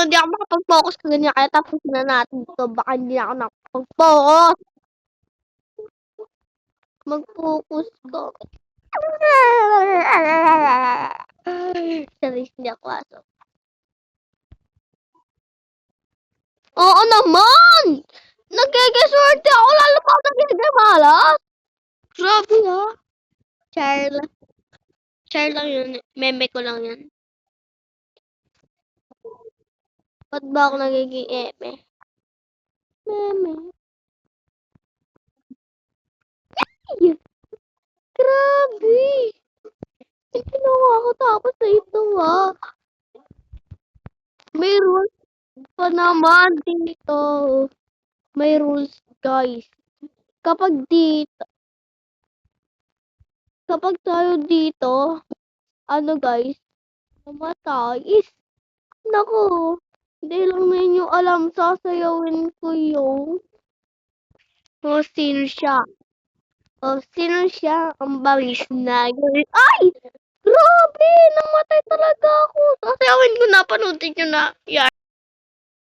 hindi ako makapag-focus sa ganyan. Kaya tapusin na natin ito. Baka hindi ako nakapag-focus. Mag-focus ko. Saris, hindi ako aso. Oo naman! Nagkikiswerte ako, lalo pa ako nagkikamalas. Grabe ha. Char lang yun. Meme ko lang yan. Ba't ba ako nagiging eme? Meme. Ay! Grabe! Hindi na ako tapos na ito ha. May rules pa naman dito. May rules guys. Kapag tayo dito, ano guys, namatay is, naku, hindi lang ninyo alam, sasayawin ko yung, sino siya? Sino siya? Ang bangis na. Ay! Grabe! Namatay talaga ako. Sasayawin ko na, panutin nyo na. Yan.